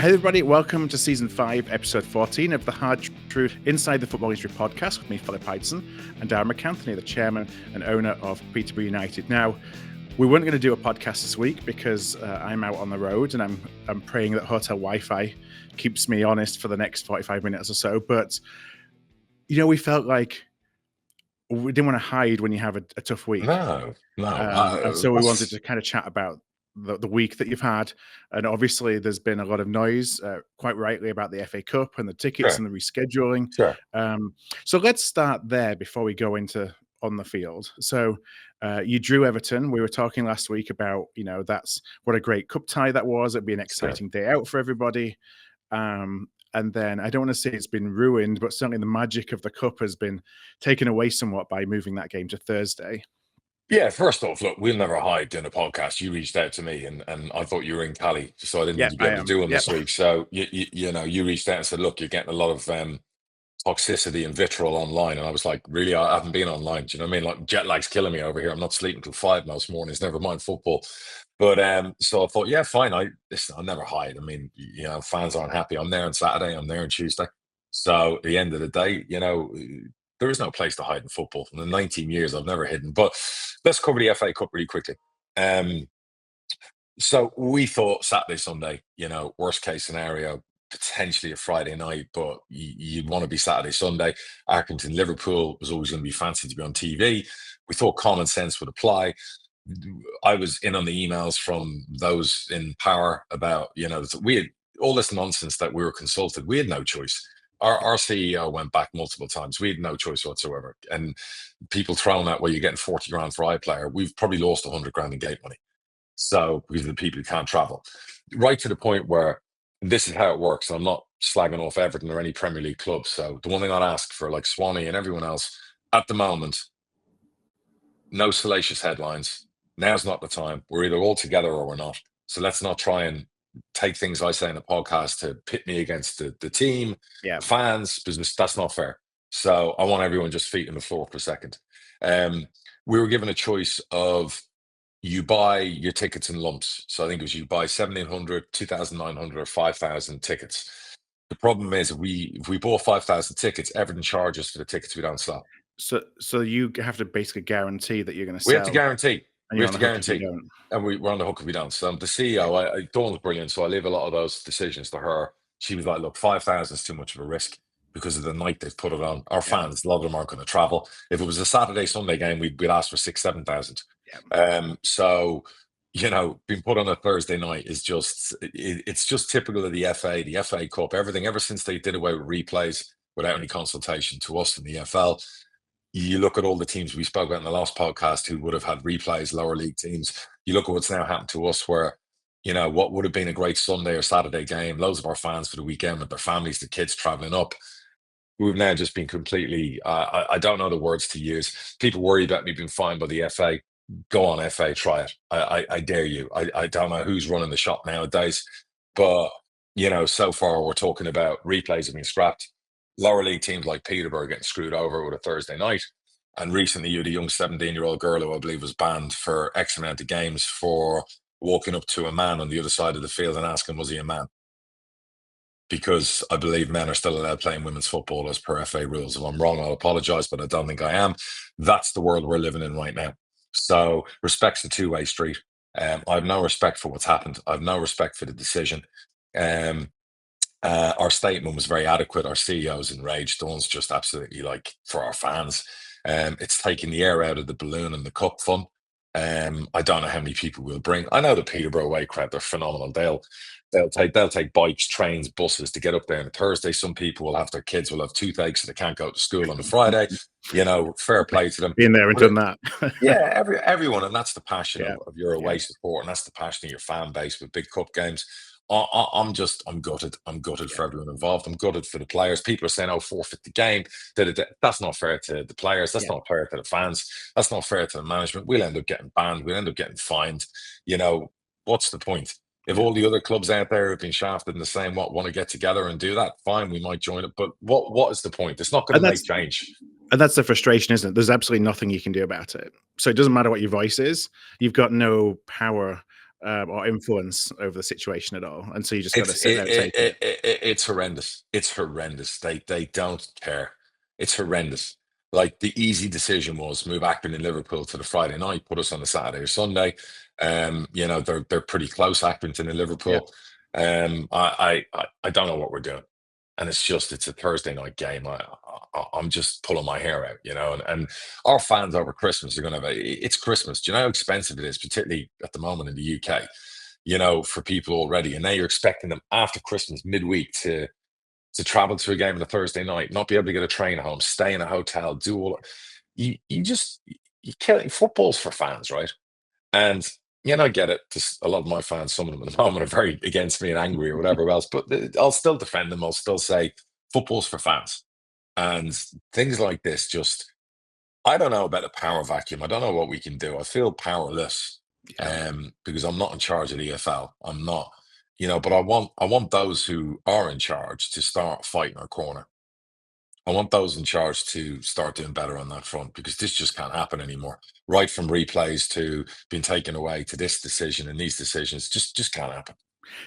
Hey everybody, welcome to Season 5, Episode 14 of the Hard Truth Inside the Football History podcast with me, Philip Ideson, and Darren MacAnthony, the chairman and owner of Peterborough United. Now, we weren't going to do a podcast this week because I'm out on the road and I'm praying that hotel Wi-Fi keeps me honest for the next 45 minutes or so. But, you know, we felt like we didn't want to hide when you have a tough week. No. And so we wanted to kind of chat about the week that you've had, and obviously there's been a lot of noise, quite rightly, about the FA Cup and the tickets and the rescheduling. Sure. So let's start there before we go into on the field. So you drew Everton. We were talking last week about, you know, that's what a great cup tie that was. It'd be an exciting day out for everybody. And then I don't want to say it's been ruined, but certainly the magic of the cup has been taken away somewhat by moving that game to Thursday. Yeah, first off, look, we'll never hide doing a podcast. You reached out to me and I thought you were in Cali, so I didn't think you'd be able to do one this week. So, you know, you reached out and said, look, you're getting a lot of toxicity and vitriol online. And I was like, really, I haven't been online. Do you know what I mean? Like, jet lag's killing me over here. I'm not sleeping till 5 most mornings, never mind football. But so I thought, yeah, fine. I'll never hide. I mean, you know, fans aren't happy. I'm there on Saturday, I'm there on Tuesday. So at the end of the day, you know, there is no place to hide in football. In the 19 years, I've never hidden. But let's cover the FA Cup really quickly. So we thought Saturday, Sunday, you know, worst case scenario, potentially a Friday night, but you'd want to be Saturday, Sunday. Accrington, Liverpool was always going to be fancy to be on TV. We thought common sense would apply. I was in on the emails from those in power about, you know, we had all this nonsense that we were consulted. We had no choice. Our CEO went back multiple times. We had no choice whatsoever. And people throwing out, well, you're getting 40 grand for iPlayer. We've probably lost 100 grand in gate money. So, because of the people who can't travel. Right to the point where this is how it works. I'm not slagging off Everton or any Premier League club. So, the one thing I'd ask for, like Swanee and everyone else, at the moment, no salacious headlines. Now's not the time. We're either all together or we're not. So, let's not try and take things I say in the podcast to pit me against the team, fans, because that's not fair. So I want everyone just feet on the floor for a second. We were given a choice of you buy your tickets in lumps. So I think it was you buy 1,700, 2,900 or 5,000 tickets. The problem is if we bought 5,000 tickets, Everton charges for the tickets we don't sell. So you have to basically guarantee that you're going to sell. We have to guarantee. And we have to guarantee. And we're on the hook if we don't. So the CEO, Dawn's brilliant. So I leave a lot of those decisions to her. She was like, look, 5,000 is too much of a risk because of the night they've put it on. Our fans, a lot of them aren't going to travel. If it was a Saturday, Sunday game, we'd ask for 6,000, 7,000. So, you know, being put on a Thursday night is just, it's just typical of the FA Cup, everything, ever since they did away with replays without any consultation to us in the FL. You look at all the teams we spoke about in the last podcast who would have had replays, lower league teams. You look at what's now happened to us where, you know, what would have been a great Sunday or Saturday game, loads of our fans for the weekend with their families, the kids traveling up. We've now just been completely, I don't know the words to use. People worry about me being fined by the FA. Go on, FA, try it. I dare you. I don't know who's running the shop nowadays. But, you know, so far we're talking about replays have been scrapped. Lower league teams like Peterborough getting screwed over with a Thursday night. And recently you had a young 17-year-old girl who I believe was banned for X amount of games for walking up to a man on the other side of the field and asking, was he a man? Because I believe men are still allowed playing women's football as per FA rules. If I'm wrong, I'll apologise, but I don't think I am. That's the world we're living in right now. So respect's a two-way street. I have no respect for what's happened. I have no respect for the decision. Our statement was very adequate. Our CEO's enraged. Dawn's just absolutely like, for our fans, it's taking the air out of the balloon and the cup fun. I don't know how many people we'll bring. I know the Peterborough away crowd, they're phenomenal. They'll take bikes, trains, buses to get up there on a Thursday. Some people will have their kids will have toothaches, so they can't go to school on a Friday. You know, fair play to them. Been there and done that. Everyone, and that's the passion of your away support, and that's the passion of your fan base with big cup games. I'm gutted. I'm gutted for everyone involved. I'm gutted for the players. People are saying, "Oh, forfeit the game." That's not fair to the players. That's not fair to the fans. That's not fair to the management. We'll end up getting banned. We'll end up getting fined. You know, what's the point? If all the other clubs out there have been shafted in the same want to get together and do that, fine, we might join it. But what is the point? It's not going to make change. And that's the frustration, isn't it? There's absolutely nothing you can do about it. So it doesn't matter what your voice is. You've got no power or influence over the situation at all, and so you just got to sit there and take it. It's horrendous. It's horrendous. They don't care. It's horrendous. Like the easy decision was move Backn and Liverpool to the Friday night, put us on the Saturday or Sunday. They're pretty close, Accrington and Liverpool. I don't know what we're doing, and it's a Thursday night game. I'm just pulling my hair out, and our fans over Christmas are going to have it's Christmas. Do you know how expensive it is, particularly at the moment in the UK? For people already, and now you're expecting them after Christmas midweek to travel to a game on a Thursday night, not be able to get a train home, stay in a hotel, do all. You kill football's for fans, right? And I get it. Just a lot of my fans, some of them at the moment, are very against me and angry or whatever else. But I'll still defend them. I'll still say football's for fans, and things like this. I don't know about a power vacuum. I don't know what we can do. I feel powerless. Because I'm not in charge of the EFL. I'm not, but I want those who are in charge to start fighting our corner. I want those in charge to start doing better on that front, because this just can't happen anymore. Right from replays to being taken away to this decision and these decisions just can't happen.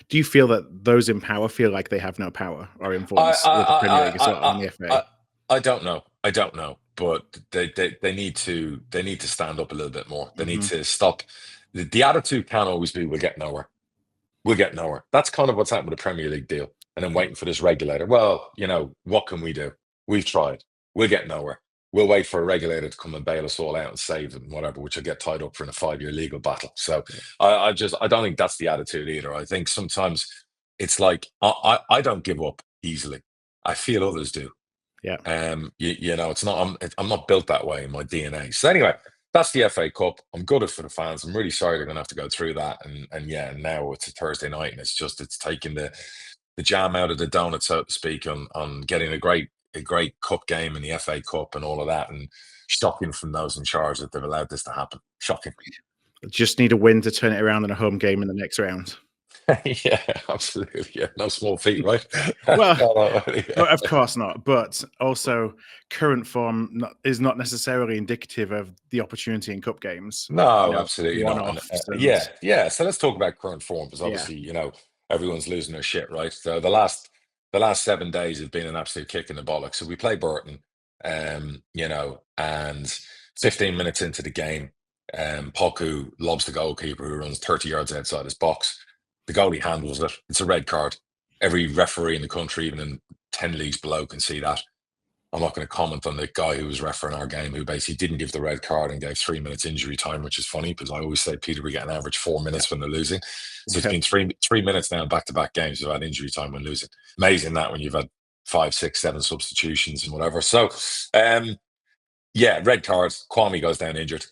Do you feel that those in power feel like they have no power or influence with the Premier League as well and the FA? I don't know, but they need to stand up a little bit more. They need to stop. The attitude can't always be we'll get nowhere. We'll get nowhere. That's kind of what's happened with the Premier League deal. And then waiting for this regulator. Well, what can we do? We've tried. We'll get nowhere. We'll wait for a regulator to come and bail us all out and save and whatever, which will get tied up for in a 5-year legal battle. So I don't think that's the attitude either. I think sometimes it's like I don't give up easily. I feel others do. Yeah. It's not. I'm not built that way in my DNA. So anyway, that's the FA Cup. I'm gutted for the fans. I'm really sorry they're going to have to go through that. And now it's a Thursday night, and it's taking the jam out of the donut, so to speak, on getting a great cup game in the FA Cup and all of that. And shocking from those in charge that they've allowed this to happen. Shocking. Just need a win to turn it around in a home game in the next round. Yeah, absolutely. Yeah, no small feat, right? Well, of course not. But also, current form is not necessarily indicative of the opportunity in cup games. No, absolutely not. Yeah. So let's talk about current form, because obviously, everyone's losing their shit, right? So the last 7 days have been an absolute kick in the bollocks. So we play Burton, and 15 minutes into the game, Poku lobs the goalkeeper who runs 30 yards outside his box. The goalie handles it. It's a red card. Every referee in the country, even in 10 leagues below, can see that. I'm not going to comment on the guy who was refereeing our game, who basically didn't give the red card and gave 3 minutes injury time, which is funny, because I always say Peterborough get an average 4 minutes when they're losing. So it's been three minutes now in back-to-back games without injury time when losing. Amazing that when you've had 5, 6, 7 substitutions and whatever. So, red card. 𝗛𝗵 goes down injured.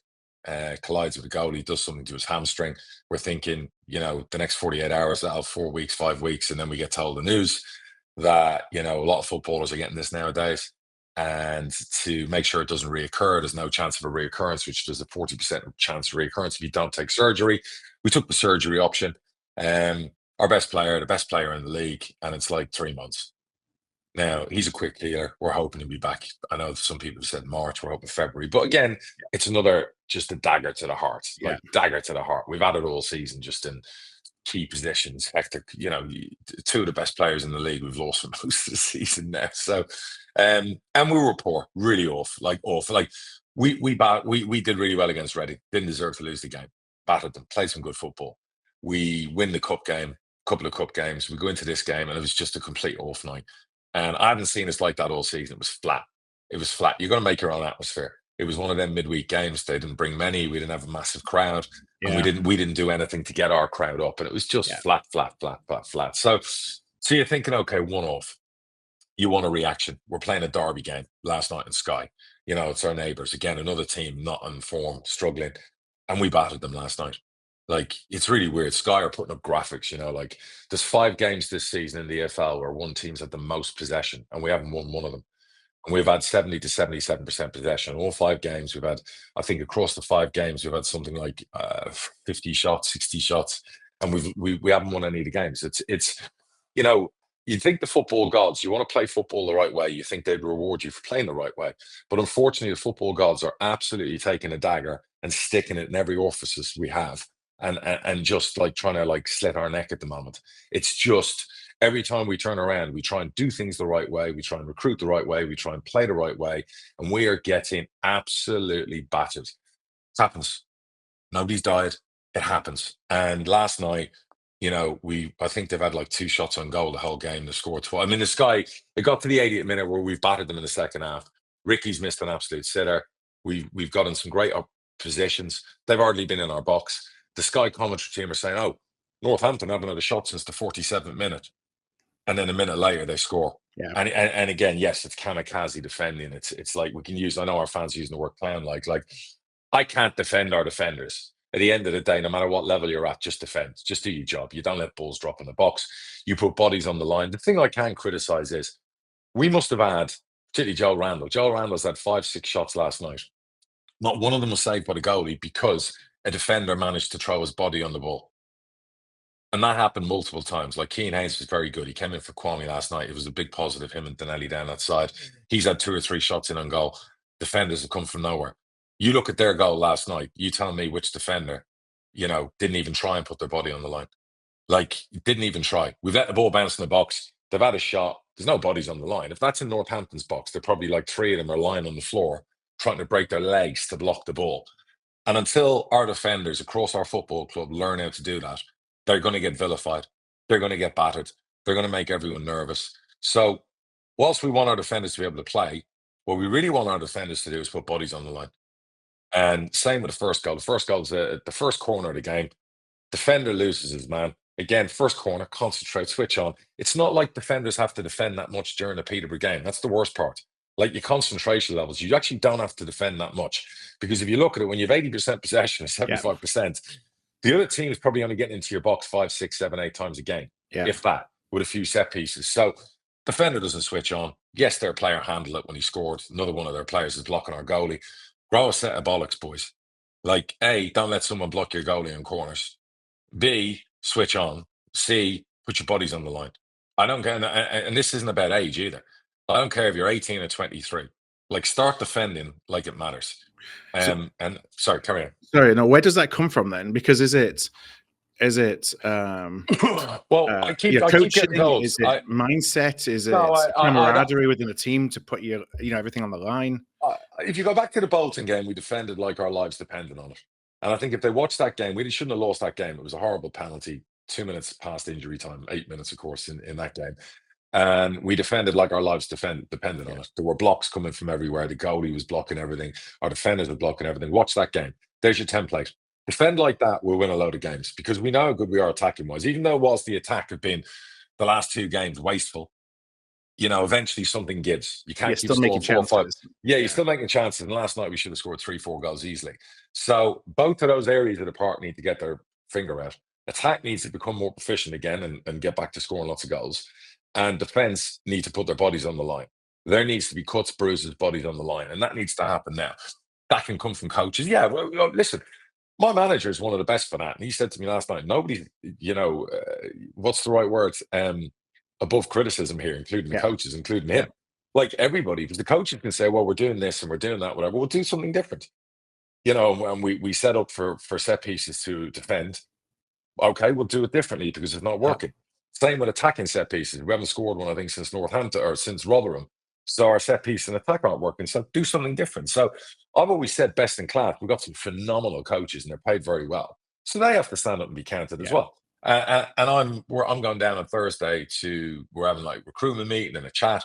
Collides with the goalie, does something to his hamstring. We're thinking, the next 48 hours, that'll 4 weeks, 5 weeks, and then we get told the news that, a lot of footballers are getting this nowadays. And to make sure it doesn't reoccur, there's no chance of a reoccurrence, which there's a 40% chance of reoccurrence if you don't take surgery. We took the surgery option. Our best player, the best player in the league, and it's like 3 months. Now, he's a quick healer. We're hoping to be back. I know some people have said March, we're hoping February. But again, it's just a dagger to the heart. Like dagger to the heart. We've had it all season, just in key positions. Hector, 2 of the best players in the league we've lost for most of the season now. So, and we were poor, really awful. Like we did really well against Reading. Didn't deserve to lose the game. Battered them, played some good football. We win the cup game, couple of cup games. We go into this game, and it was just a complete off night. And I haven't seen us like that all season. It was flat. You're going to make your own atmosphere. It was one of them midweek games. They didn't bring many. We didn't have a massive crowd, and we didn't do anything to get our crowd up. And it was just flat. So you're thinking, okay, one off. You want a reaction. We're playing a derby game last night in Sky. It's our neighbours. Again, another team not in form, struggling, and we battered them last night. Like, it's really weird. Sky are putting up graphics, like there's 5 games this season in the EFL where one team's had the most possession, and we haven't won one of them. And we've had 70 to 77% possession. All 5 games we've had, I think across the 5 games, we've had something like 50 shots, 60 shots, and we haven't won any of the games. It's you think the football gods, you want to play football the right way, you think they'd reward you for playing the right way. But unfortunately, the football gods are absolutely taking a dagger and sticking it in every orifice we have. and just like trying to like slit our neck at the moment. It's just every time we turn around, we try and do things the right way, we try and recruit the right way, we try and play the right way, and we are getting absolutely battered. It happens. Nobody's died. It happens. And last night, I think they've had like 2 shots on goal the whole game. They scored 12. I mean, it got to the 80th minute where we've battered them in the second half. Ricky's missed an absolute sitter. We've gotten some great positions. They've hardly been in our box. The Sky commentary team are saying, "Oh, Northampton haven't had a shot since the 47th minute," and then a minute later they score. Yeah. And again, yes, it's kamikaze defending. It's like we can use. I know our fans using the word clown. Like I can't defend our defenders. At the end of the day, no matter what level you're at, just defend. Just do your job. You don't let balls drop in the box. You put bodies on the line. The thing I can criticize is we must have had, particularly Joe Randall. Joe Randall's had 5-6 shots last night. Not one of them was saved by the goalie because a defender managed to throw his body on the ball. And that happened multiple times. Like Cian Hayes was very good. He came in for 𝗛𝗏 𝗧𝗧𝗏𝗂𝗏 last night. It was a big positive, him and Donnelly down that side. He's had 2 or 3 shots in on goal. Defenders have come from nowhere. You look at their goal last night, you tell me which defender, didn't even try and put their body on the line. Like, didn't even try. We've let the ball bounce in the box. They've had a shot. There's no bodies on the line. If that's in Northampton's box, they're probably like 3 of them are lying on the floor trying to break their legs to block the ball. And until our defenders across our football club learn how to do that, they're going to get vilified. They're going to get battered. They're going to make everyone nervous. So whilst we want our defenders to be able to play, what we really want our defenders to do is put bodies on the line. And same with the first goal. The first goal is the first corner of the game. Defender loses his man. Again, first corner, concentrate, switch on. It's not like defenders have to defend that much during the Peterborough game. That's the worst part. Like your concentration levels, you actually don't have to defend that much. Because if you look at it, when you have 80% possession or 75%, the other team is probably only getting into your box 5, 6, 7, 8 times a game, if that, with a few set pieces. So defender doesn't switch on. Yes, their player handled it when he scored. Another one of their players is blocking our goalie. Grow a set of bollocks, boys. Like, A, don't let someone block your goalie in corners. B, switch on. C, put your bodies on the line. I don't care, and this isn't about age either. I don't care if you're 18 or 23. Like, start defending like it matters. And sorry, carry on. Sorry, no, where does that come from then? Because is it well, I keep getting told. Is it mindset? Is it camaraderie within the team to put everything on the line? If you go back to the Bolton game, we defended like our lives depended on it. And I think if they watched that game, we shouldn't have lost that game. It was a horrible penalty, 2 minutes past injury time, 8 minutes, of course, in that game. And we defended like our lives depended on it. There were blocks coming from everywhere. The goalie was blocking everything. Our defenders were blocking everything. Watch that game. There's your template. Defend like that, we'll win a load of games because we know how good we are attacking-wise. Even though whilst the attack have been the last 2 games wasteful, eventually something gives. You can't keep scoring 4 or 5. Yeah, you're still making chances. And last night we should have scored 3, 4 goals easily. So both of those areas of the park need to get their finger out. Attack needs to become more proficient again and get back to scoring lots of goals. And defense need to put their bodies on the line. There needs to be cuts, bruises, bodies on the line. And that needs to happen now. That can come from coaches. Yeah, well, listen, my manager is one of the best for that. And he said to me last night, nobody's, what's the right word? Above criticism here, including the coaches, including him. Like everybody, because the coaches can say, well, we're doing this and we're doing that, whatever. We'll do something different. And we set up for set pieces to defend. Okay, we'll do it differently because it's not working. Same with attacking set pieces. We haven't scored one, I think, since Northampton or since Rotherham. So our set piece and attack aren't working. So do something different. So I've always said best in class. We've got some phenomenal coaches and they're paid very well. So they have to stand up and be counted as well. And I'm going down on Thursday we're having like recruitment meeting and a chat.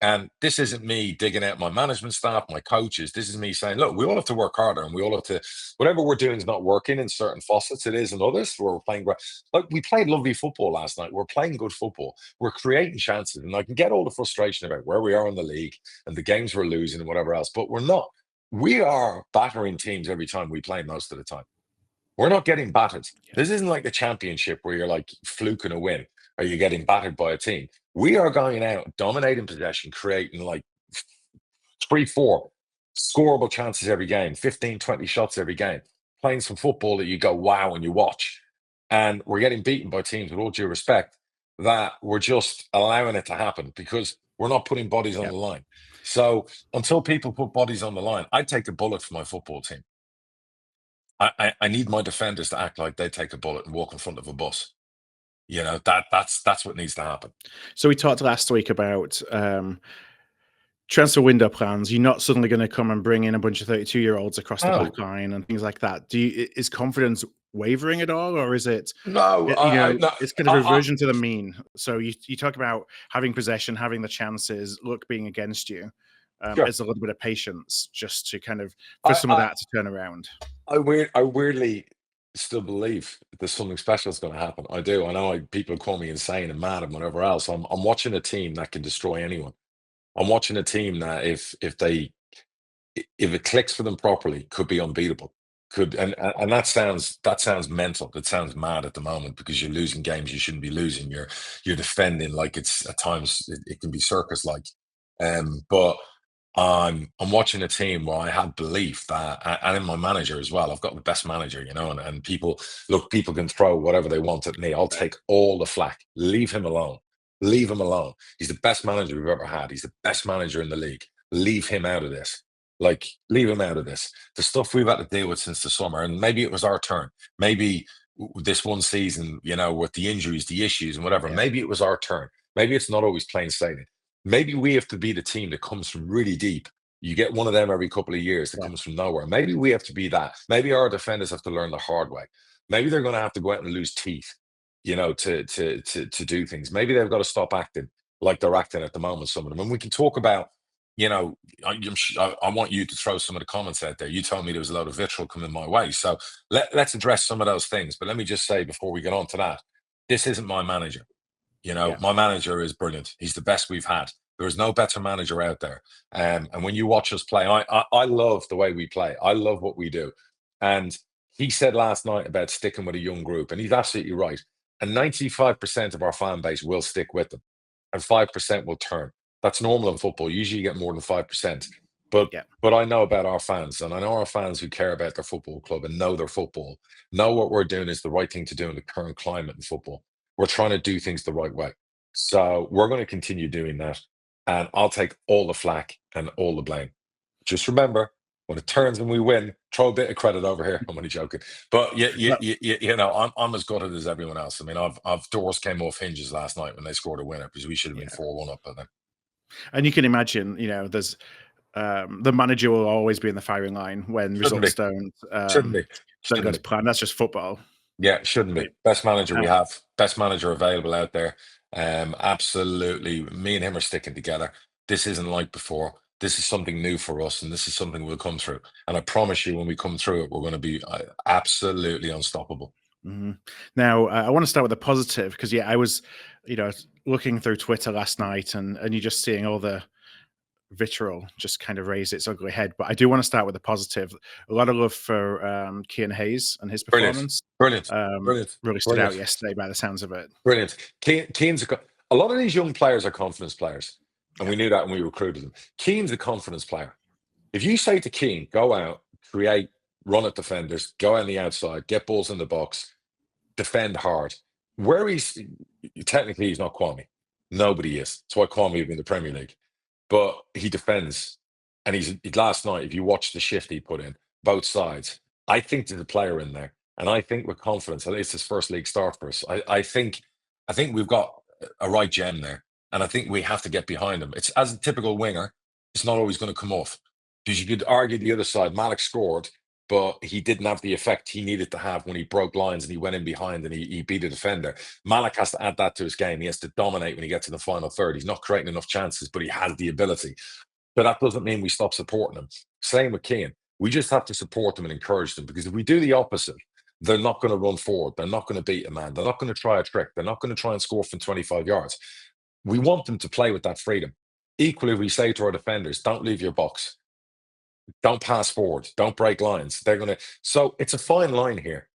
And this isn't me digging out my management staff, my coaches. This is me saying, look, we all have to work harder and we all have to, whatever we're doing is not working in certain facets. It is in others where we're playing. Like we played lovely football last night. We're playing good football. We're creating chances. And I can get all the frustration about where we are in the league and the games we're losing and whatever else, but we're not. We are battering teams every time we play most of the time. We're not getting battered. This isn't like the championship where you're like fluking a win or you're getting battered by a team. We are going out, dominating possession, creating like 3, 4 scoreable chances every game, 15, 20 shots every game, playing some football that you go, wow, when you watch. And we're getting beaten by teams, with all due respect, that we're just allowing it to happen because we're not putting bodies on the line. So until people put bodies on the line, I'd take a bullet for my football team. I need my defenders to act like they take a bullet and walk in front of a bus. That's what needs to happen. So we talked last week about transfer window plans. You're not suddenly going to come and bring in a bunch of 32-year-olds across the back No, line and things like that. Is confidence wavering at all, or is it, no, no. it's kind of reversion to the mean? So you talk about having possession, having the chances, luck being against you. Sure. It's a little bit of patience just to kind of for some of that to turn around. I weirdly still believe there's something special is going to happen. I do. I know people call me insane and mad and whatever else. I'm watching a team that can destroy anyone. I'm watching a team that if it clicks for them properly, could be unbeatable. And that sounds mental. That sounds mad at the moment because you're losing games you shouldn't be losing. You're defending like it's at times it can be circus like. But I'm watching a team where I have belief that, and in my manager as well. I've got the best manager, and people can throw whatever they want at me. I'll take all the flack. Leave him alone. Leave him alone. He's the best manager we've ever had. He's the best manager in the league. Leave him out of this. Like, leave him out of this. The stuff we've had to deal with since the summer, and maybe it was our turn. Maybe this one season, with the injuries, the issues, and whatever. Yeah. Maybe it was our turn. Maybe it's not always plain sailing. Maybe we have to be the team that comes from really deep. You get one of them every couple of years that comes from nowhere. Maybe we have to be that. Maybe our defenders have to learn the hard way. Maybe they're going to have to go out and lose teeth, to do things. Maybe they've got to stop acting like they're acting at the moment. Some of them, and we can talk about. I want you to throw some of the comments out there. You told me there was a lot of vitriol coming my way, so let's address some of those things. But let me just say before we get on to that, this isn't my manager. My manager is brilliant. He's the best we've had. There is no better manager out there. And when you watch us play, I love the way we play. I love what we do. And he said last night about sticking with a young group, and he's absolutely right. And 95% of our fan base will stick with them, and 5% will turn. That's normal in football. Usually, you get more than 5%. But I know about our fans, and I know our fans who care about their football club and know their football, know what we're doing is the right thing to do in the current climate in football. We're trying to do things the right way. So we're going to continue doing that. And I'll take all the flack and all the blame. Just remember, when it turns and we win, throw a bit of credit over here. I'm only joking. But I'm as gutted as everyone else. I mean, I've doors came off hinges last night when they scored a winner because we should have been 4-1 up. But then. And you can imagine, there's the manager will always be in the firing line when results don't go to plan. That's just football. Yeah, it shouldn't be. Best manager we have, best manager available out there. Absolutely. Me and him are sticking together. This isn't like before. This is something new for us, and this is something we'll come through. And I promise you, when we come through it, we're going to be absolutely unstoppable. Mm-hmm. Now, I want to start with a positive because, I was, looking through Twitter last night and you're just seeing all the vitriol just kind of raise its ugly head. But I do want to start with a positive. A lot of love for Cian Hayes and his performance. Brilliant. Really stood out yesterday by the sounds of it. Brilliant. Cian's a lot of these young players are confidence players, and we knew that when we recruited them. Cian's a confidence player. If you say to Cian, go out, create, run at defenders, go on the outside, get balls in the box, defend hard. Where he's technically he's not 𝗛𝗿𝗄𝗁. Nobody is. That's why 𝗛𝗁𝗁 is in the Premier League. But he defends. And last night, if you watch the shift he put in, both sides, I think there's a player in there. And I think with confidence, at least his first league start for us, I think we've got a right gem there. And I think we have to get behind him. It's as a typical winger, it's not always going to come off. Because you could argue the other side, Malik scored, but he didn't have the effect he needed to have when he broke lines and he went in behind and he beat a defender. Malik has to add that to his game. He has to dominate when he gets to the final third. He's not creating enough chances, but he has the ability. But that doesn't mean we stop supporting him. Same with Cian. We just have to support them and encourage them, because if we do the opposite, they're not going to run forward. They're not going to beat a man. They're not going to try a trick. They're not going to try and score from 25 yards. We want them to play with that freedom. Equally, we say to our defenders, don't leave your box. Don't pass forward. Don't break lines. They're going to. So it's a fine line here.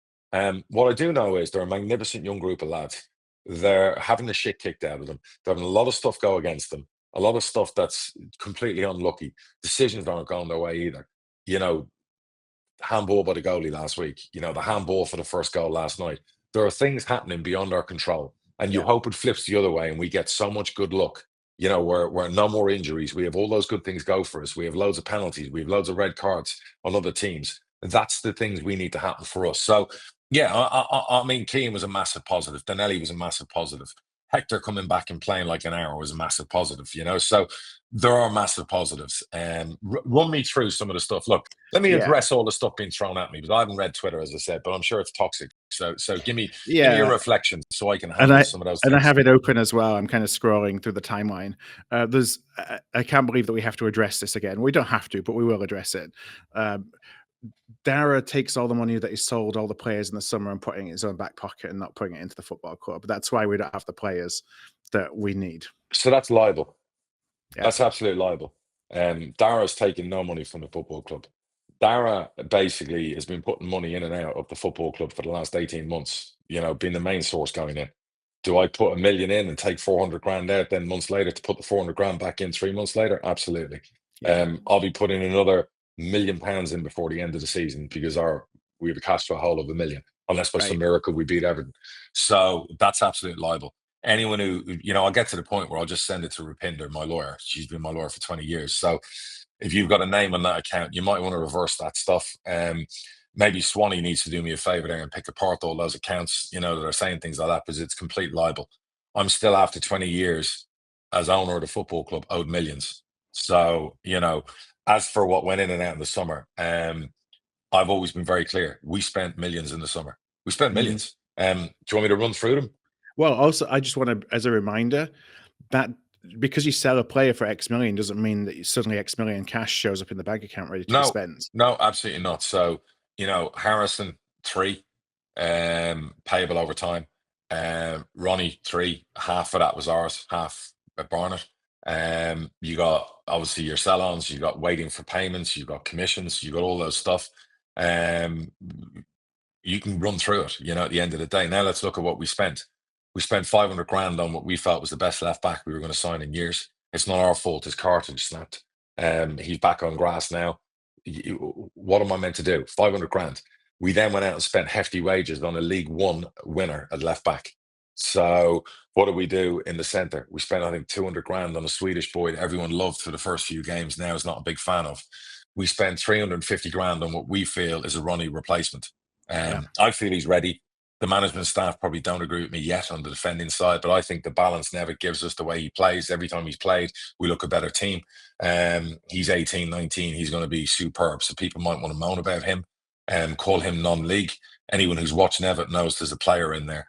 What I do know is they're a magnificent young group of lads. They're having the shit kicked out of them. They're having a lot of stuff go against them. A lot of stuff that's completely unlucky. Decisions aren't going their way either. Handball by the goalie last week. The handball for the first goal last night. There are things happening beyond our control. And you hope it flips the other way and we get so much good luck. Where no more injuries. We have all those good things go for us. We have loads of penalties. We have loads of red cards on other teams. That's the things we need to happen for us. So, yeah, I mean, Cian was a massive positive. Donnelly was a massive positive. Hector coming back and playing like an hour was a massive positive, you know. So there are massive positives. Run me through some of the stuff. Look, let me Yeah, address all the stuff being thrown at me because I haven't read Twitter, as I said, but I'm sure it's toxic. So give me a yeah. reflection so I can And handle I some of those and I things. have it open as well. I'm kind of scrolling through the timeline. I can't believe that we have to address this again. We don't have to, but we will address it. Um, Darragh takes all the money that he sold all the players in the summer and putting it in his own back pocket and not putting it into the football club. That's why we don't have the players that we need. So that's libel. Yeah, That's absolute libel. Darragh's taking no money from the football club. Darragh basically has been putting money in and out of the football club for the last 18 months, you know, being the main source going in. Do I put $1 million in and take 400 grand out, then months later to put the 400 grand back in 3 months later? Absolutely. yeah, I'll be putting another £1 million in before the end of the season because we have a cash flow hole of $1 million, unless by some right. miracle we beat Everton. So that's absolute libel. Anyone who, you know, I'll get to the point where I'll just send it to Rupinder, my lawyer. She's been my lawyer for 20 years. So if you've got a name on that account, you might want to reverse that stuff. Maybe Swanee needs to do me a favor there and pick apart all those accounts, you know, that are saying things like that because it's complete libel. I'm still, after 20 years as owner of the football club, owed millions. So, you know, as for what went in and out in the summer, I've always been very clear. We spent millions in the summer. We spent Mhm. millions. Do you want me to run through them? Well, also, I just want to, as a reminder, that because you sell a player for X million doesn't mean that suddenly X million cash shows up in the bank account ready to be No, spent. no, absolutely not. So, you know, Harrison, 3, payable over time. Ronnie, 3, half of that was ours, half at Barnet. You got obviously your sell-ons, you got waiting for payments, you got commissions, you got all those stuff. Um, you can run through it, you know, at the end of the day. Now let's look at what we spent. We spent 500 grand on what we felt was the best left back we were going to sign in years. It's not our fault his cartridge snapped. He's back on grass now. What am I meant to do? 500 grand. We then went out and spent hefty wages on a League One winner at left back. So what did we do in the centre? We spent, I think, 200 grand on a Swedish boy that everyone loved for the first few games. Now is not a big fan of. We spent 350 grand on what we feel is a Ronnie replacement. Yeah, I feel he's ready. The management staff probably don't agree with me yet on the defending side, but I think the balance Nevitt gives us the way he plays. Every time he's played, we look a better team. He's 18, 19. He's going to be superb. So people might want to moan about him and call him non-league. Anyone who's watched Nevitt knows there's a player in there.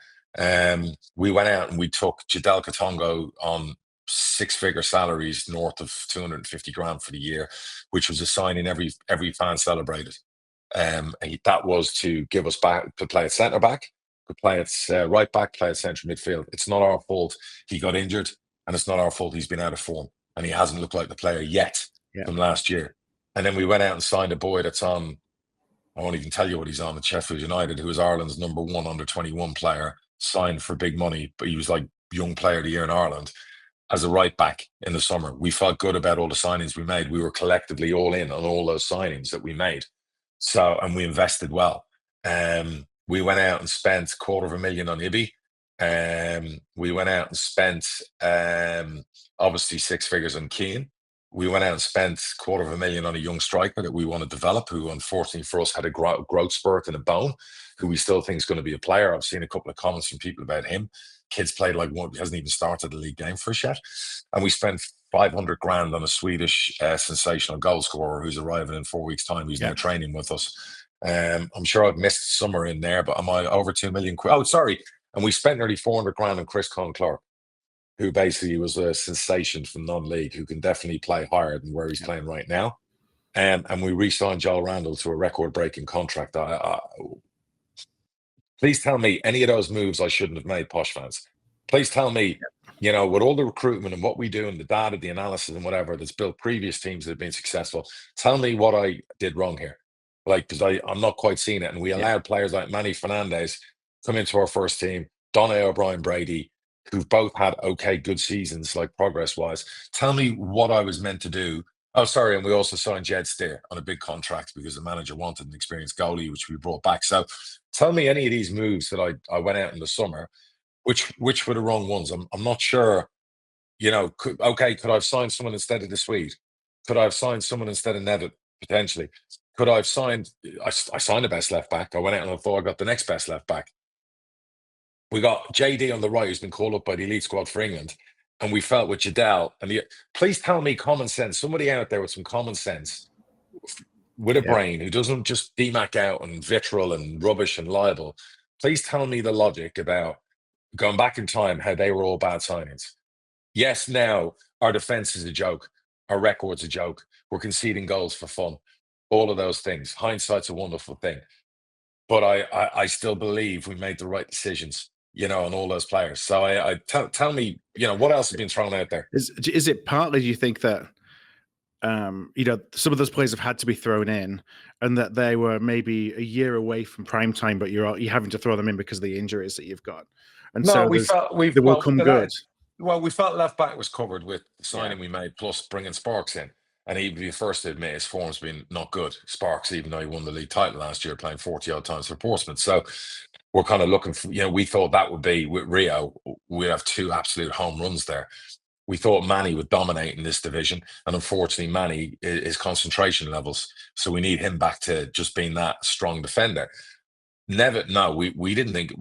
We went out and we took Jadel Katongo on 6-figure salaries north of 250 grand for the year, which was a signing every fan celebrated. That was to give us back to play at centre back, to play at right back, play at central midfield. It's not our fault he got injured, and it's not our fault he's been out of form, and he hasn't looked like the player yet yeah, from last year. And then we went out and signed a boy that's on. I won't even tell you what he's on at Sheffield United, who is Ireland's #1 under-21 player, signed for big money, but he was like young player of the year in Ireland as a right back in the summer. We felt good about all the signings we made. We were collectively all in on all those signings that we made. So, and we invested well. We went out and spent $250,000 on Ibby. We went out and spent obviously 6 figures on Cian. We went out and spent $250,000 on a young striker that we want to develop, who unfortunately for us had a growth spurt in a bone, who we still think is going to be a player. I've seen a couple of comments from people about him. Kid's played like one, hasn't even started the league game for us yet. And we spent 500 grand on a Swedish sensational goal scorer who's arriving in 4 weeks' time, who's yeah. now training with us. I'm sure I've missed summer in there, but am I over 2 million quid? Oh, sorry. And we spent nearly 400 grand on Chris Conn-Clark, who basically was a sensation from non-league, who can definitely play higher than where he's playing right now. And we re-signed Joel Randall to a record-breaking contract. Please tell me any of those moves I shouldn't have made, Posh fans. Please tell me, you know, with all the recruitment and what we do and the data, the analysis and whatever that's built previous teams that have been successful, tell me what I did wrong here. Like, because I'm not quite seeing it. And we allowed players like Manny Fernandez come into our first team, Donna O'Brien Brady, who've both had okay, good seasons, like progress-wise. Tell me what I was meant to do. Oh, sorry, and we also signed Jed Steer on a big contract because the manager wanted an experienced goalie, which we brought back. So tell me any of these moves that I went out in the summer, which were the wrong ones. I'm not sure. You know, could I have signed someone instead of the Swede? Could I have signed someone instead of Nevitt potentially? could I have signed? I signed the best left back. I went out and I thought I got the next best left back. We got JD on the right, who's been called up by the elite squad for England, and we felt with 𝗛𝗏. And please tell me common sense. Somebody out there with some common sense, with a brain, who doesn't just DMAC out and vitriol and rubbish and libel. Please tell me the logic about going back in time, how they were all bad signings. Yes, now our defense is a joke. Our record's a joke. We're conceding goals for fun. All of those things. Hindsight's a wonderful thing. But I still believe we made the right decisions, on all those players. So tell me, what else has been thrown out there? Is it partly, do you think that, some of those players have had to be thrown in, and that they were maybe a year away from prime time, but you're having to throw them in because of the injuries that you've got? And no, so they will come good. Well, we felt left back was covered with the signing we made, plus bringing Sparks in. And he'd be the first to admit his form's been not good. Sparks, even though he won the league title last year, playing 40 odd times for Portsmouth. So we're kind of looking for, we thought that would be with Rio, we'd have two absolute home runs there. We thought Manny would dominate in this division. And unfortunately, Manny, his concentration levels. So we need him back to just being that strong defender. We didn't think,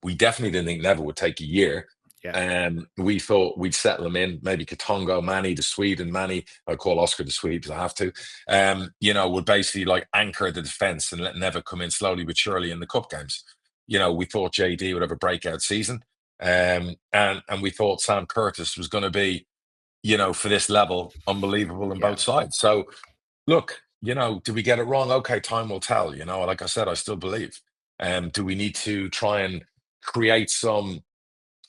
we definitely didn't think Never would take a year. Yeah. We thought we'd settle him in, maybe Katongo, Manny, the Swede, and Manny. I call Oscar the Swede because I have to. Would basically like anchor the defense and let Never come in slowly but surely in the cup games. We thought JD would have a breakout season, and we thought Sam Curtis was going to be, for this level, unbelievable on both sides. So, look, do we get it wrong? Okay, time will tell. Like I said, I still believe. Do we need to try and create some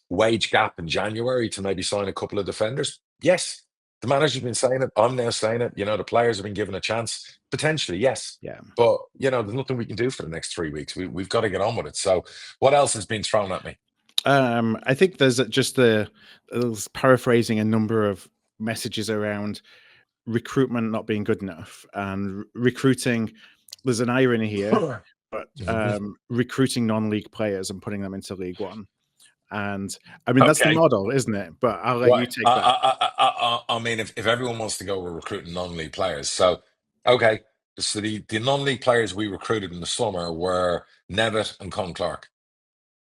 wage gap in January to maybe sign a couple of defenders? Yes. The manager's been saying it. I'm now saying it. The players have been given a chance. Potentially, yes. Yeah. But, there's nothing we can do for the next 3 weeks. We've got to get on with it. So what else has been thrown at me? I think there's just paraphrasing a number of messages around recruitment not being good enough, and recruiting. There's an irony here, but recruiting non-league players and putting them into League One. And I mean, that's the model, isn't it? But I'll let you take that. I mean, if everyone wants to go, we're recruiting non-league players. So, okay. So the non-league players we recruited in the summer were Nevitt and Con Clark.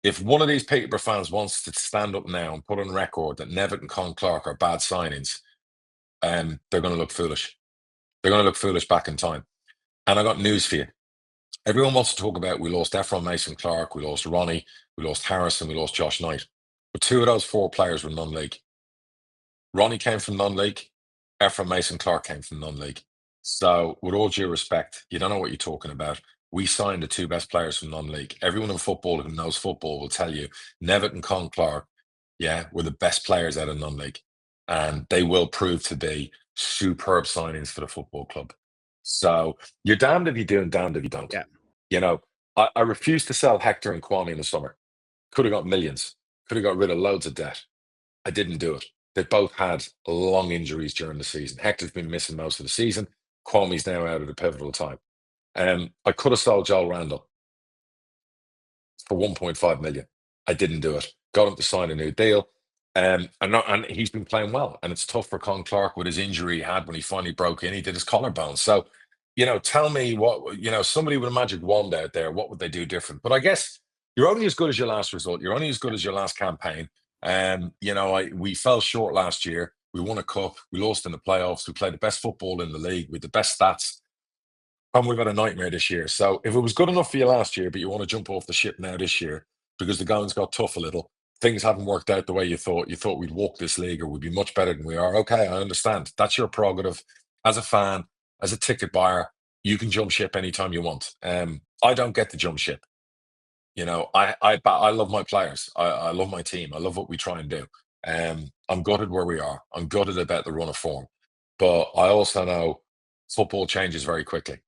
If one of these Peterborough fans wants to stand up now and put on record that Nevitt and Con Clark are bad signings, they're going to look foolish. They're going to look foolish back in time. And I got news for you. Everyone wants to talk about we lost Ephron Mason-Clark, we lost Ronnie, we lost Harrison, we lost Josh Knight. But two of those four players were non-league. Ronnie came from non-league. Ephron Mason-Clark came from non-league. So with all due respect, you don't know what you're talking about. We signed the two best players from non-league. Everyone in football who knows football will tell you Nevitt and Con Clark, were the best players out of non-league. And they will prove to be superb signings for the football club. So you're damned if you do and damned if you don't. Yeah. I refused to sell Hector and Kwame in the summer. Could have got millions. Could have got rid of loads of debt. I didn't do it. They both had long injuries during the season. Hector's been missing most of the season. Kwame's now out of the pivotal time. I could have sold Joel Randall for 1.5 million. I didn't do it. Got him to sign a new deal. And he's been playing well. And it's tough for Con Clark with his injury he had when he finally broke in. He did his collarbone. So, tell me what, somebody with a magic wand out there, what would they do different? But I guess you're only as good as your last result. You're only as good as your last campaign. We fell short last year. We won a cup. We lost in the playoffs. We played the best football in the league with the best stats. And we've had a nightmare this year. So if it was good enough for you last year, but you want to jump off the ship now this year because the goings got tough a little, things haven't worked out the way you thought we'd walk this league or we'd be much better than we are. Okay, I understand. That's your prerogative. As a fan, as a ticket buyer, you can jump ship anytime you want. I don't get to jump ship. I love my players. I love my team. I love what we try and do. I'm gutted where we are. I'm gutted about the run of form. But I also know football changes very quickly.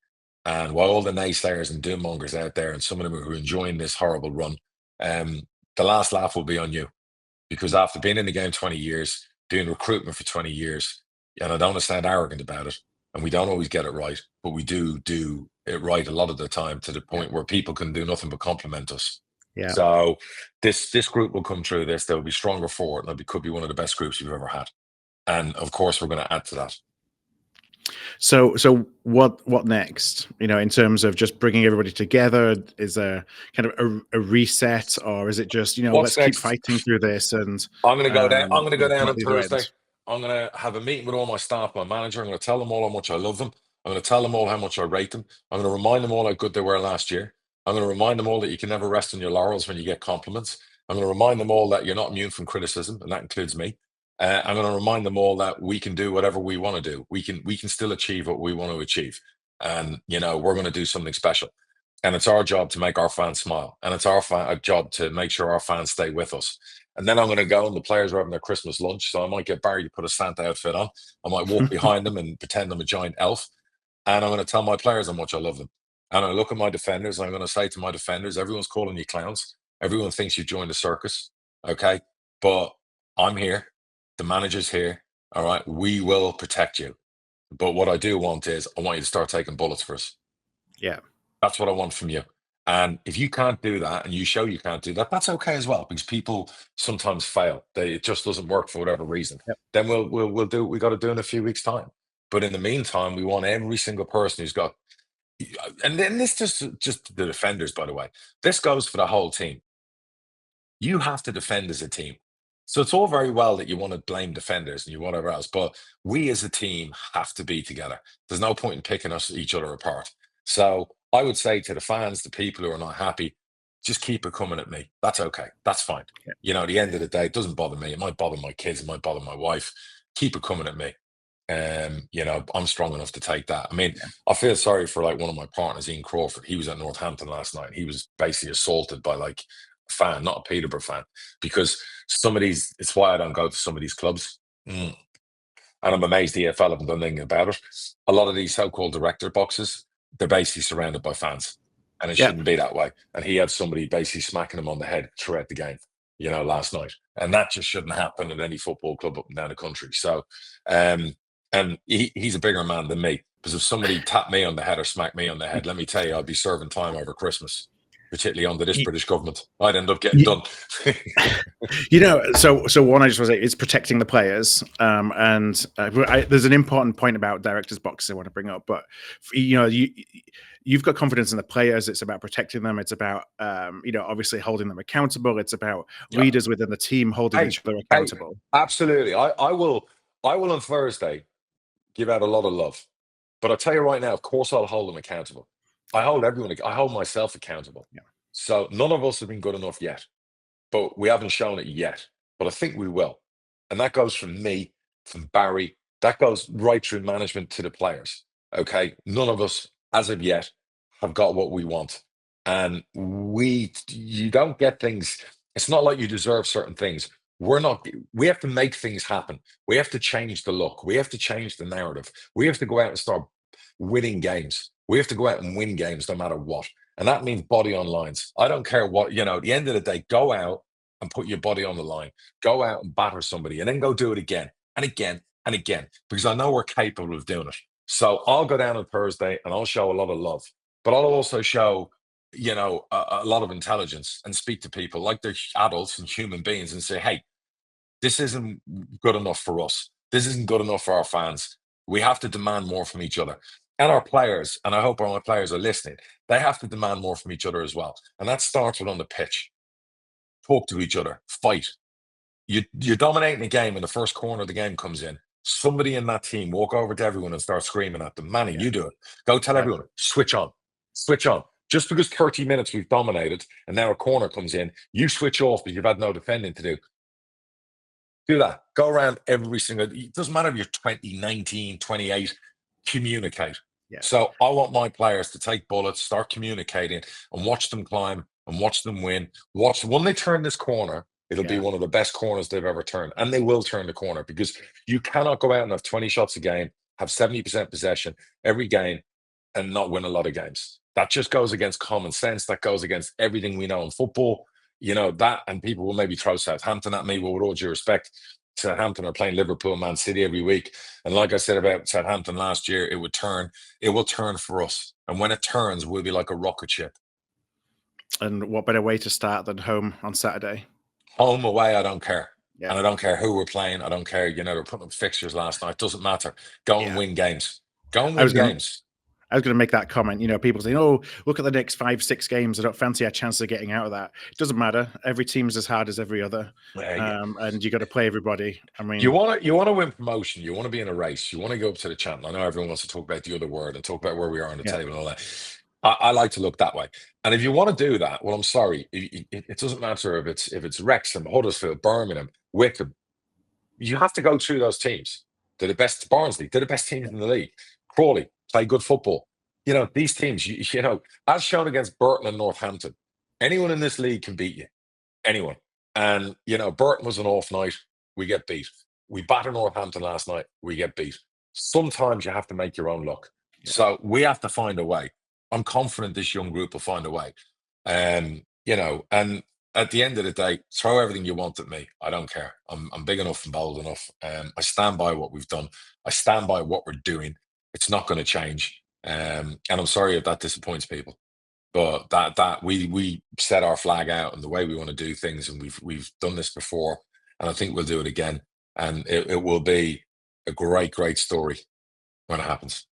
And while all the naysayers and doom mongers out there, and some of them who are enjoying this horrible run, the last laugh will be on you. Because after being in the game 20 years, doing recruitment for 20 years, and I don't want to sound arrogant about it, and we don't always get it right, but we do it right a lot of the time to the point where people can do nothing but compliment us. Yeah. So this group will come through this. They'll be stronger for it, and it could be one of the best groups we've ever had. And of course, we're going to add to that. So what next? In terms of just bringing everybody together, is there kind of a reset, or is it just What's let's keep next? fighting through this and I'm going to go down. I'm going to go down come on out the other Thursday. end? I'm going to have a meeting with all my staff, my manager. I'm going to tell them all how much I love them. I'm going to tell them all how much I rate them. I'm going to remind them all how good they were last year. I'm going to remind them all that you can never rest on your laurels when you get compliments. I'm going to remind them all that you're not immune from criticism, and that includes me. I'm going to remind them all that we can do whatever we want to do. We can still achieve what we want to achieve, and we're going to do something special. And it's our job to make our fans smile, and it's our job to make sure our fans stay with us. And then I'm going to go, and the players are having their Christmas lunch, so I might get Barry to put a Santa outfit on. I might walk behind them and pretend I'm a giant elf, and I'm going to tell my players how much I love them. And I look at my defenders, and I'm going to say to my defenders, everyone's calling you clowns. Everyone thinks you joined the circus, okay? But I'm here. The manager's here, all right? We will protect you. But what I do want is I want you to start taking bullets for us. Yeah. That's what I want from you. And if you can't do that and you show you can't do that, that's okay as well, because people sometimes fail. It just doesn't work for whatever reason. Yep. Then we'll do what we got to do in a few weeks' time. But in the meantime, we want every single person who's got, and then this just the defenders, by the way. This goes for the whole team. You have to defend as a team. So it's all very well that you want to blame defenders and you whatever else, but we as a team have to be together. There's no point in picking each other apart. So I would say to the fans, the people who are not happy, just keep it coming at me. That's okay. That's fine. Yeah. At the end of the day, it doesn't bother me. It might bother my kids. It might bother my wife. Keep it coming at me. I'm strong enough to take that. I mean, I feel sorry for like one of my partners, Ian Crawford. He was at Northampton last night. He was basically assaulted by like a fan, not a Peterborough fan, because some of these, it's why I don't go to some of these clubs. And I'm amazed the EFL haven't done anything about it. A lot of these so-called director boxes, they're basically surrounded by fans, and it shouldn't be that way. And he had somebody basically smacking him on the head throughout the game, last night. And that just shouldn't happen at any football club up and down the country. So, and he's a bigger man than me, because if somebody tapped me on the head or smacked me on the head, let me tell you, I'd be serving time over Christmas, particularly under this British government. I'd end up getting done. So one, I just want to say, it's protecting the players. There's an important point about directors' boxes I want to bring up, but you've got confidence in the players. It's about protecting them. It's about obviously holding them accountable. It's about leaders within the team holding each other accountable. Absolutely. I will on Thursday give out a lot of love. But I'll tell you right now, of course I'll hold them accountable. I hold myself accountable. Yeah. So none of us have been good enough yet, but we haven't shown it yet. But I think we will. And that goes from me, from Barry, that goes right through management to the players. Okay. None of us, as of yet, have got what we want. And you don't get things. It's not like you deserve certain things. We have to make things happen. We have to change the look. We have to change the narrative. We have to go out and start winning games. We have to go out and win games no matter what. And that means body on lines. I don't care what, at the end of the day, go out and put your body on the line. Go out and batter somebody, and then go do it again and again and again, because I know we're capable of doing it. So I'll go down on Thursday and I'll show a lot of love, but I'll also show, a lot of intelligence and speak to people like they're adults and human beings and say, hey, this isn't good enough for us. This isn't good enough for our fans. We have to demand more from each other. And our players, and I hope our players are listening, they have to demand more from each other as well. And that starts with on the pitch. Talk to each other, fight. You're dominating the game, and the first corner of the game comes in. Somebody in that team walk over to everyone and start screaming at them. Manny, you do it. Go tell everyone, switch on. Switch on. Just because 30 minutes we've dominated and now a corner comes in, you switch off because you've had no defending to do. Do that. Go around every single, it doesn't matter if you're 20, 19, 28, communicate. Yeah. So I want my players to take bullets, start communicating, and watch them climb and watch them win. When they turn this corner, it'll be one of the best corners they've ever turned. And they will turn the corner, because you cannot go out and have 20 shots a game, have 70% possession every game, and not win a lot of games. That just goes against common sense. That goes against everything we know in football. That, and people will maybe throw Southampton at me. Well, with all due respect, Southampton are playing Liverpool, Man City every week. And like I said about Southampton last year, it will turn for us. And when it turns, we'll be like a rocket ship. And what better way to start than home on Saturday? Home, away, I don't care. Yeah. And I don't care who we're playing. I don't care. They're putting up fixtures last night. Doesn't matter. Go and win games. Go and I win was gonna games. I was going to make that comment. People saying, "Oh, look at the next 5-6 games. I don't fancy our chance of getting out of that." It doesn't matter. Every team's as hard as every other, and you got to play everybody. I mean, You want to win promotion. You want to be in a race. You want to go up to the champ. I know everyone wants to talk about the other word and talk about where we are on the table and all that. I like to look that way. And if you want to do that, well, I'm sorry. It doesn't matter if it's Wrexham, Huddersfield, Birmingham, Wickham. You have to go through those teams. They're the best. Barnsley, they're the best teams in the league. Crawley play good football. These teams. As shown against Burton and Northampton, anyone in this league can beat you. Anyone. And Burton was an off night. We get beat. We battered Northampton last night. We get beat. Sometimes you have to make your own luck. Yeah. So we have to find a way. I'm confident this young group will find a way. And at the end of the day, throw everything you want at me. I don't care. I'm big enough and bold enough. I stand by what we've done. I stand by what we're doing. It's not going to change. And I'm sorry if that disappoints people. But that we set our flag out and the way we want to do things, and we've done this before, and I think we'll do it again. And it will be a great story when it happens.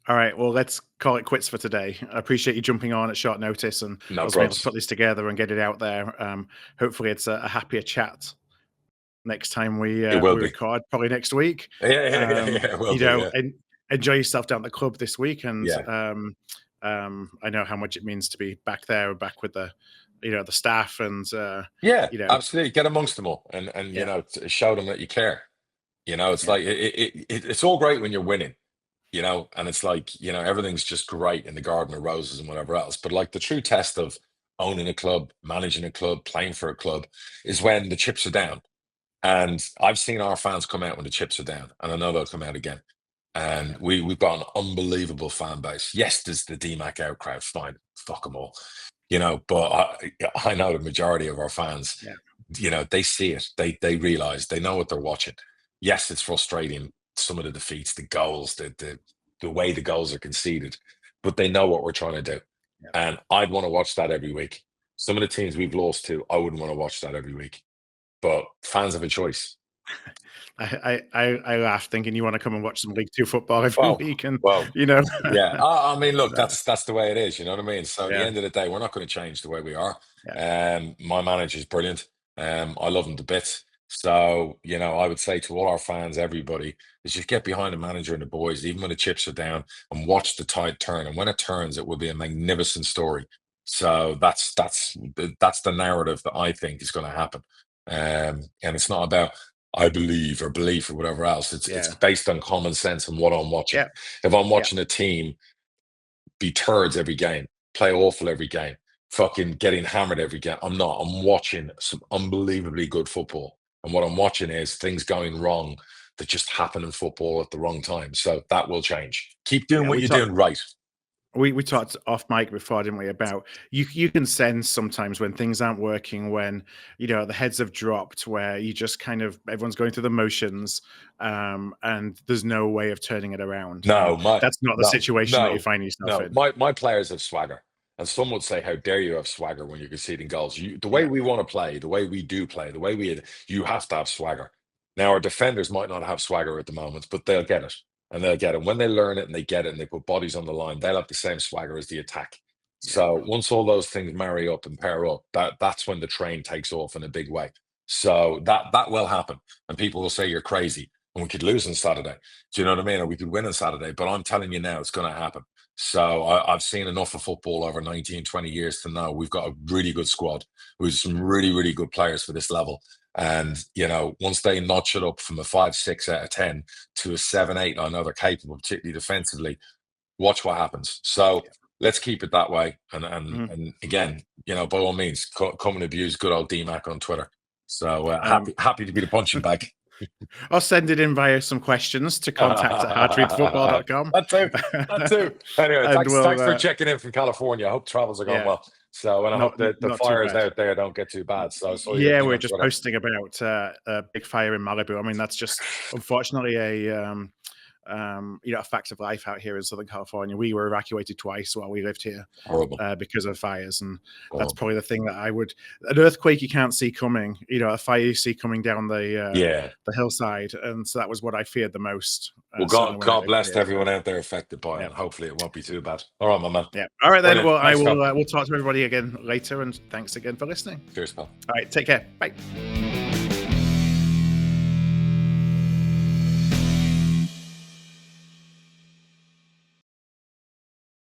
All right, well, let's call it quits for today. I appreciate you jumping on at short notice and us able to put this together and get it out there. Hopefully, it's a happier chat next time we record, probably next week. Enjoy yourself down at the club this week, and I know how much it means to be back there, back with the staff, and absolutely, get amongst them all and show them that you care. It's like it's all great when you're winning. And it's like, everything's just great in the garden of roses and whatever else. But like the true test of owning a club, managing a club, playing for a club is when the chips are down. And I've seen our fans come out when the chips are down, and I know they'll come out again. And we've got an unbelievable fan base. Yes, there's the DMAC out crowd, fine, fuck them all. But I know the majority of our fans, they see it. They realize, they know what they're watching. Yes, it's frustrating. Some of the defeats, the goals, the way the goals are conceded, but they know what we're trying to do. And I'd want to watch that every week. Some of the teams we've lost to, I wouldn't want to watch that every week. But fans have a choice. I laugh thinking you want to come and watch some League Two football every week, and I mean, look, that's the way it is. You know what I mean? So at the end of the day, we're not going to change the way we are. My manager's brilliant. I love him to bits. So, I would say to all our fans, everybody, is just get behind the manager and the boys, even when the chips are down, and watch the tide turn. And when it turns, it will be a magnificent story. So that's the narrative that I think is going to happen. And it's not about I believe or belief or whatever else. It's based on common sense and what I'm watching. If I'm watching a team be turds every game, play awful every game, fucking getting hammered every game, I'm not. I'm watching some unbelievably good football. And what I'm watching is things going wrong that just happen in football at the wrong time. So that will change. Keep doing what you're doing right. We talked off mic before, didn't we, about you can sense sometimes when things aren't working, when the heads have dropped, where you just kind of everyone's going through the motions, and there's no way of turning it around. No, that's not the situation that you find yourself in. My players have swagger. And some would say, how dare you have swagger when you're conceding goals? The way we want to play, the way we do play, the way you have to have swagger. Now, our defenders might not have swagger at the moment, but they'll get it. And they'll get it. When they learn it and they get it and they put bodies on the line, they'll have the same swagger as the attack. So once all those things marry up and pair up, that's when the train takes off in a big way. So that will happen. And people will say you're crazy. And we could lose on Saturday. Do you know what I mean? Or we could win on Saturday. But I'm telling you now, it's going to happen. So I've seen enough of football over 19, 20 years to know we've got a really good squad with some really, really good players for this level. And, once they notch it up from a 5, 6 out of 10 to a 7, 8, I know they're capable, particularly defensively. Watch what happens. So let's keep it that way. And again, by all means, come and abuse good old DMAC on Twitter. So happy to be the punching bag. I'll send it in via some questions to contact@hardtruthfootball.com. That too. Anyway, thanks for checking in from California. I hope travels are going well. So, and I hope that the fires out there don't get too bad. So we're just posting about a big fire in Malibu. I mean, that's just unfortunately a fact of life out here in Southern California. We were evacuated twice while we lived here because of fires, and that's probably the thing that an earthquake you can't see coming, a fire you see coming down the hillside, and so that was what I feared the most. Well, God bless everyone out there affected by it, and hopefully it won't be too bad. All right, my man. Yeah. All right then. Brilliant. Well, we'll talk to everybody again later, and thanks again for listening. Cheers, pal. All right, take care. Bye.